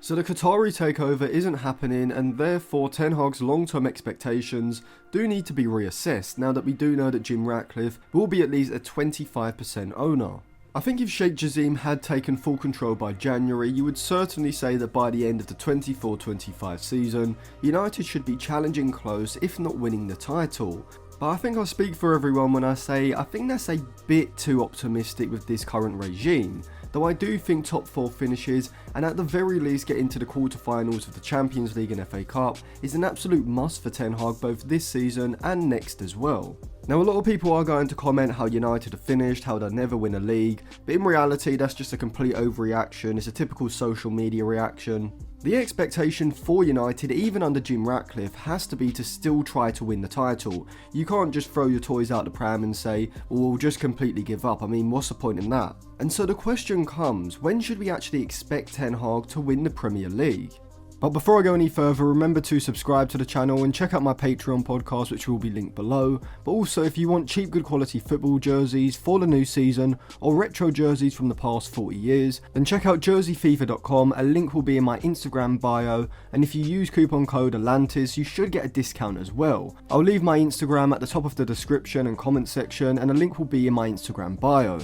So the Qatari takeover isn't happening, and therefore Ten Hag's long-term expectations do need to be reassessed now that we do know that Jim Ratcliffe will be at least a 25% owner. I think if Sheikh Jassim had taken full control by January, you would certainly say that by the end of the 24-25 season, United should be challenging close, if not winning the title. But I think I speak for everyone when I say I think that's a bit too optimistic with this current regime, though I do think top 4 finishes and at the very least get into the quarterfinals of the Champions League and FA Cup is an absolute must for Ten Hag both this season and next as well. Now a lot of people are going to comment how United are finished, how they'll never win a league, but in reality that's just a complete overreaction. It's a typical social media reaction. The expectation for United, even under Jim Ratcliffe, has to be to still try to win the title. You can't just throw your toys out the pram and say, well, we'll just completely give up. I mean, what's the point in that? And so the question comes, when should we actually expect Ten Hag to win the Premier League? But before I go any further, remember to subscribe to the channel and check out my Patreon podcast, which will be linked below. But also, if you want cheap, good quality football jerseys for the new season or retro jerseys from the past 40 years, then check out jerseyfever.com. A link will be in my Instagram bio, and if you use coupon code Atlantis, you should get a discount as well. I'll leave my Instagram at the top of the description and comment section, and a link will be in my Instagram bio.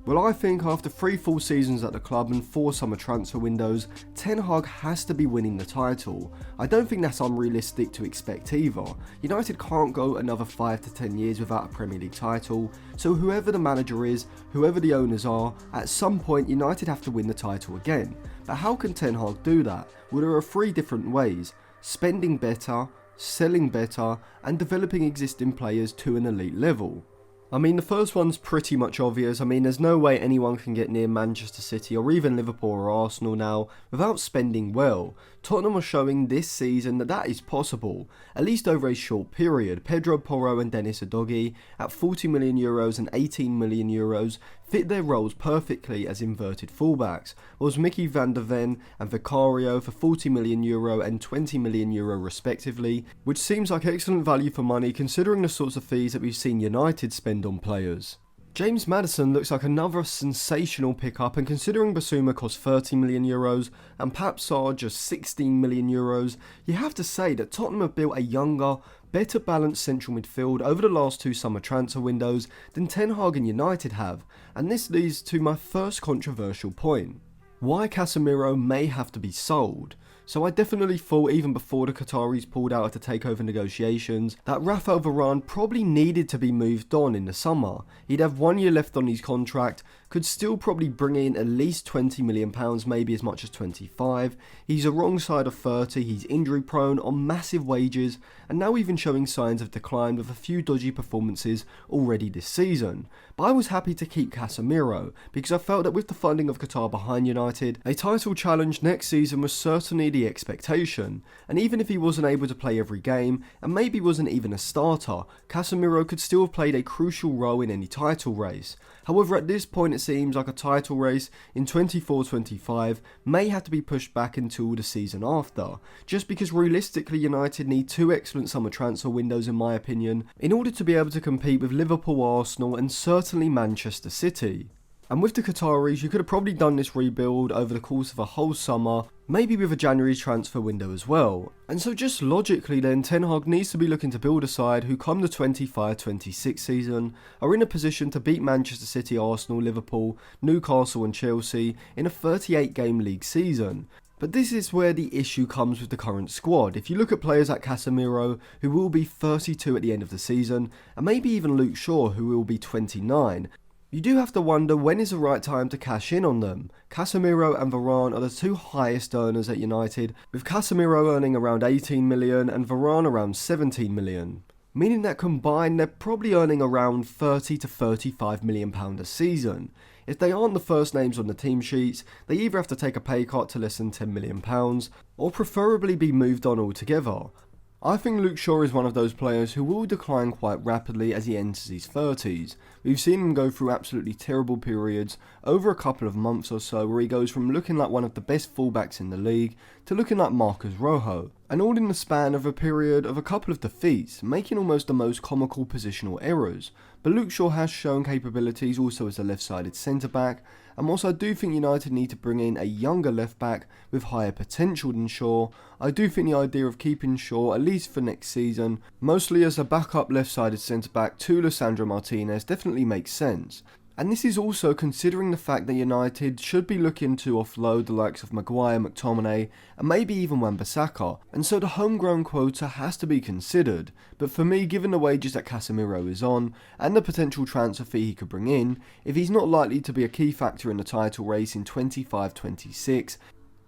Well, I think after 3 full seasons at the club and 4 summer transfer windows, Ten Hag has to be winning the title. I don't think that's unrealistic to expect either. United can't go another 5 to 10 years without a Premier League title, so whoever the manager is, whoever the owners are, at some point United have to win the title again. But how can Ten Hag do that? Well, there are 3 different ways: spending better, selling better, and developing existing players to an elite level. I mean, the first one's pretty much obvious. I mean, there's no way anyone can get near Manchester City or even Liverpool or Arsenal now without spending well. Tottenham are showing this season that that is possible, at least over a short period. Pedro Porro and Dennis Udogie at €40 million and €18 million fit their roles perfectly as inverted fullbacks, whilst Mickey van der Ven and Vicario for €40 million and €20 million respectively, which seems like excellent value for money considering the sorts of fees that we've seen United spend on players. James Maddison looks like another sensational pickup, and considering Basuma cost €30 million and Pape Sarr just €16 million, you have to say that Tottenham have built a younger, better balanced central midfield over the last 2 summer transfer windows than Ten Hag and United have, and this leads to my first controversial point: why Casemiro may have to be sold. So I definitely thought, even before the Qataris pulled out of the takeover negotiations, that Rafael Varane probably needed to be moved on in the summer. He'd have 1 year left on his contract, could still probably bring in at least £20 million, maybe as much as 25. He's a wrong side of 30, he's injury prone, on massive wages, and now even showing signs of decline with a few dodgy performances already this season. But I was happy to keep Casemiro, because I felt that with the funding of Qatar behind United, a title challenge next season was certainly the expectation, and even if he wasn't able to play every game, and maybe wasn't even a starter, Casemiro could still have played a crucial role in any title race. However, at this point it seems like a title race in 24-25 may have to be pushed back until the season after, just because realistically United need 2 excellent summer transfer windows in my opinion, in order to be able to compete with Liverpool, Arsenal and certainly Manchester City. And with the Qataris, you could have probably done this rebuild over the course of a whole summer, maybe with a January transfer window as well. And so just logically then, Ten Hag needs to be looking to build a side who come the 25-26 season are in a position to beat Manchester City, Arsenal, Liverpool, Newcastle and Chelsea in a 38-game league season. But this is where the issue comes with the current squad. If you look at players like Casemiro, who will be 32 at the end of the season, and maybe even Luke Shaw, who will be 29, you do have to wonder when is the right time to cash in on them. Casemiro and Varane are the 2 highest earners at United, with Casemiro earning around 18 million and Varane around 17 million. Meaning that combined they're probably earning around £30 to £35 million a season. If they aren't the first names on the team sheets, they either have to take a pay cut to less than £10 million, or preferably be moved on altogether. I think Luke Shaw is one of those players who will decline quite rapidly as he enters his 30s. We've seen him go through absolutely terrible periods over a couple of months or so, where he goes from looking like one of the best fullbacks in the league to looking like Marcus Rojo, and all in the span of a period of a couple of defeats, making almost the most comical positional errors. But Luke Shaw has shown capabilities also as a left-sided centre-back, And whilst I do think United need to bring in a younger left back with higher potential than Shaw, I do think the idea of keeping Shaw, at least for next season, mostly as a backup left-sided centre-back to Lisandro Martinez, definitely makes sense. And this is also considering the fact that United should be looking to offload the likes of Maguire, McTominay, and maybe even Wan-Bissaka, and so the homegrown quota has to be considered. But for me, given the wages that Casemiro is on, and the potential transfer fee he could bring in, if he's not likely to be a key factor in the title race in 25-26,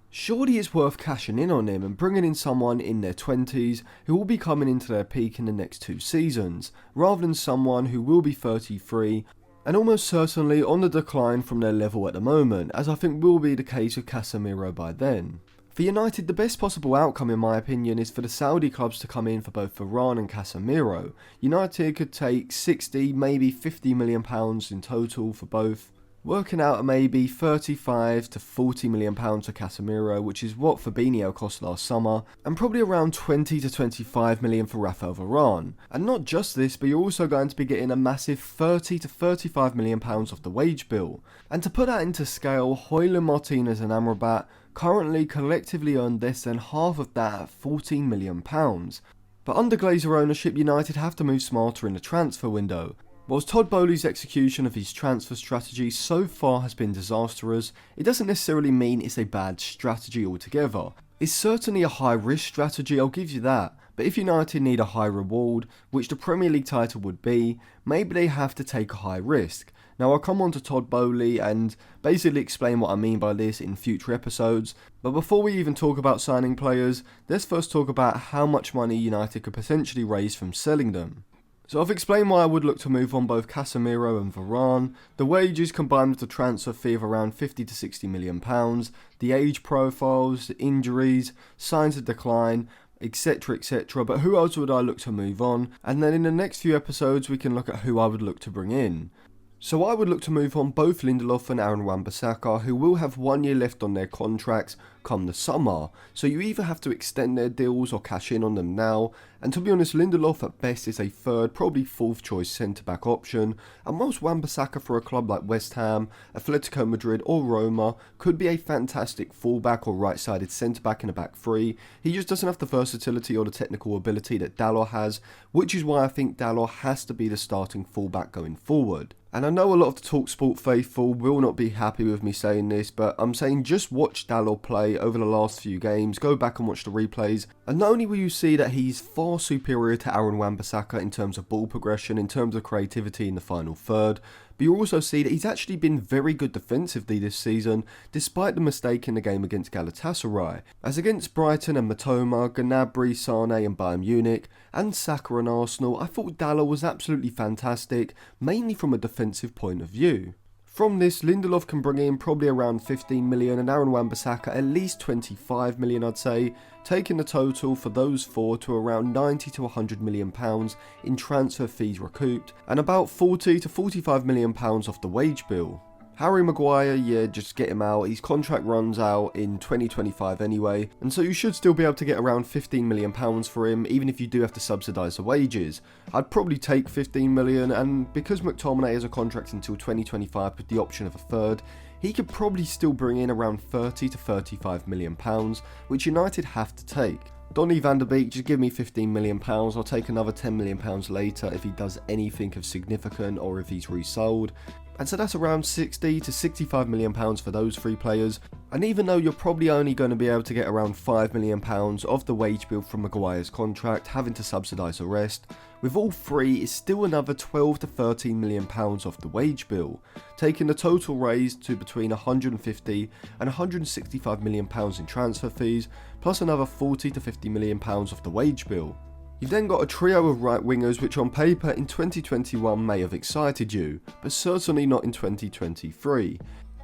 surely it's worth cashing in on him and bringing in someone in their 20s who will be coming into their peak in the next 2 seasons, rather than someone who will be 33, and almost certainly on the decline from their level at the moment, as I think will be the case with Casemiro by then. For United, the best possible outcome in my opinion is for the Saudi clubs to come in for both Varane and Casemiro. United could take 60, maybe £50 million in total for both, working out at maybe 35 to 40 million pounds for Casemiro, which is what Fabinho cost last summer, and probably around 20 to 25 million for Rafael Varane. And not just this, but you're also going to be getting a massive 30 to 35 million pounds off the wage bill. And to put that into scale, Højlund, Martinez and Amrabat currently collectively earn less than half of that at 14 million pounds. But under Glazer ownership, United have to move smarter in the transfer window. Whilst Todd Boehly's execution of his transfer strategy so far has been disastrous, it doesn't necessarily mean it's a bad strategy altogether. It's certainly a high risk strategy, I'll give you that, but if United need a high reward, which the Premier League title would be, maybe they have to take a high risk. Now I'll come on to Todd Boehly and basically explain what I mean by this in future episodes, but before we even talk about signing players, let's first talk about how much money United could potentially raise from selling them. So I've explained why I would look to move on both Casemiro and Varane, the wages combined with the transfer fee of around 50 to 60 million pounds, the age profiles, the injuries, signs of decline, etc, but who else would I look to move on? And then in the next few episodes we can look at who I would look to bring in. So I would look to move on both Lindelof and Aaron Wan-Bissaka, who will have 1 year left on their contracts come the summer, so you either have to extend their deals or cash in on them now. And to be honest, Lindelof at best is a third, probably fourth choice centre-back option, and whilst Wan-Bissaka for a club like West Ham, Atletico Madrid or Roma could be a fantastic fullback or right-sided centre-back in a back three, he just doesn't have the versatility or the technical ability that Dalot has, which is why I think Dalot has to be the starting fullback going forward. And I know a lot of the TalkSport faithful will not be happy with me saying this, but I'm saying just watch Dalot play over the last few games, go back and watch the replays, and not only will you see that he's far superior to Aaron Wan-Bissaka in terms of ball progression, in terms of creativity in the final third, but you'll also see that he's actually been very good defensively this season, despite the mistake in the game against Galatasaray. As against Brighton and Matoma, Gnabry, Sane and Bayern Munich, and Saka and Arsenal, I thought Dalot was absolutely fantastic, mainly from a defensive point of view. From this, Lindelof can bring in probably around 15 million and Aaron Wan-Bissaka at least 25 million I'd say, taking the total for those four to around 90 to 100 million pounds in transfer fees recouped, and about 40 to 45 million pounds off the wage bill. Harry Maguire, yeah, just get him out. His contract runs out in 2025 anyway, and so you should still be able to get around 15 million pounds for him, even if you do have to subsidise the wages. I'd probably take 15 million, and because McTominay has a contract until 2025 with the option of a third, he could probably still bring in around 30 to 35 million pounds, which United have to take. Donny van der Beek, just give me 15 million pounds, I'll take another 10 million pounds later if he does anything of significant or if he's resold. And so that's around 60 to 65 million pounds for those three players. And even though you're probably only going to be able to get around 5 million pounds of the wage bill from Maguire's contract, having to subsidise the rest, with all three it's still another 12 to 13 million pounds off the wage bill, taking the total raised to between 150 and 165 million pounds in transfer fees, plus another 40 to 50 million pounds off the wage bill. You've then got a trio of right wingers which on paper in 2021 may have excited you, but certainly not in 2023.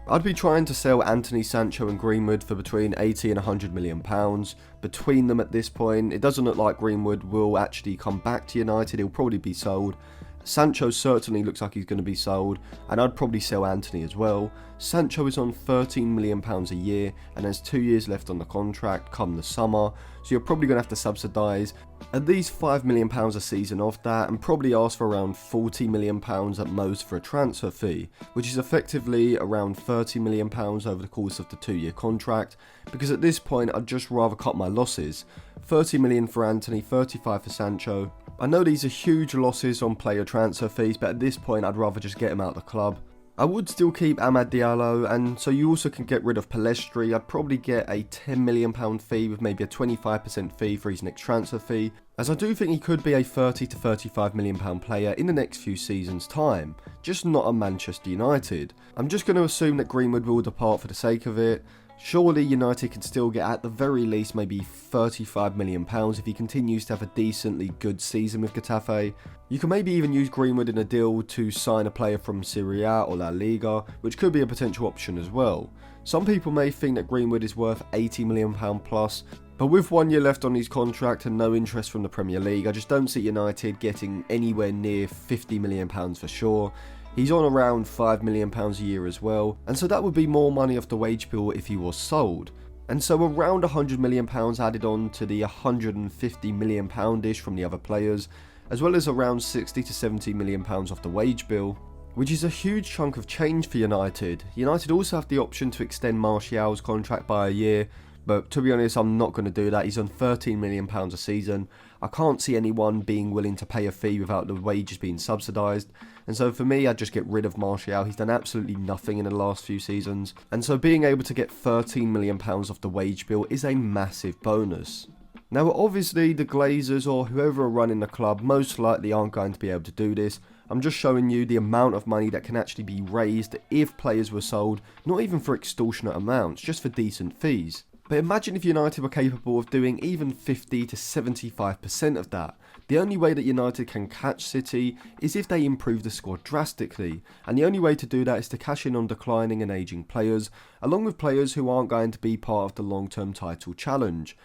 I'd be trying to sell Anthony, Sancho and Greenwood for between 80 and 100 million pounds. Between them at this point, it doesn't look like Greenwood will actually come back to United, he'll probably be sold. Sancho certainly looks like he's going to be sold, and I'd probably sell Antony as well. Sancho is on £13 million a year and has 2 years left on the contract come the summer, so you're probably going to have to subsidise at least £5 million a season off that, and probably ask for around £40 million at most for a transfer fee, which is effectively around £30 million over the course of the 2-year contract, because at this point I'd just rather cut my losses. 30 million for Antony, 35 for Sancho. I know these are huge losses on player transfer fees, but at this point I'd rather just get him out of the club. I would still keep Amad Diallo, and so you also can get rid of Palestri. I'd probably get a £10 million fee with maybe a 25% fee for his next transfer fee, as I do think he could be a £30 to £35 million player in the next few seasons' time, just not at Manchester United. I'm just going to assume that Greenwood will depart for the sake of it. Surely United can still get at the very least maybe £35 million if he continues to have a decently good season with Getafe. You can maybe even use Greenwood in a deal to sign a player from Serie A or La Liga, which could be a potential option as well. Some people may think that Greenwood is worth £80 million plus, but with 1 year left on his contract and no interest from the Premier League, I just don't see United getting anywhere near £50 million for sure. He's on around £5 million a year as well, and so that would be more money off the wage bill if he was sold. And so around £100 million added on to the £150 million-ish from the other players, as well as around £60 to £70 million off the wage bill, which is a huge chunk of change for United. United also have the option to extend Martial's contract by a year, but to be honest, I'm not going to do that. He's on £13 million a season. I can't see anyone being willing to pay a fee without the wages being subsidised. And so for me, I'd just get rid of Martial. He's done absolutely nothing in the last few seasons. And so being able to get £13 million off the wage bill is a massive bonus. Now obviously the Glazers or whoever are running the club most likely aren't going to be able to do this. I'm just showing you the amount of money that can actually be raised if players were sold, not even for extortionate amounts, just for decent fees. But imagine if United were capable of doing even 50 to 75% of that. The only way that United can catch City is if they improve the squad drastically, and the only way to do that is to cash in on declining and ageing players, along with players who aren't going to be part of the long-term title challenge.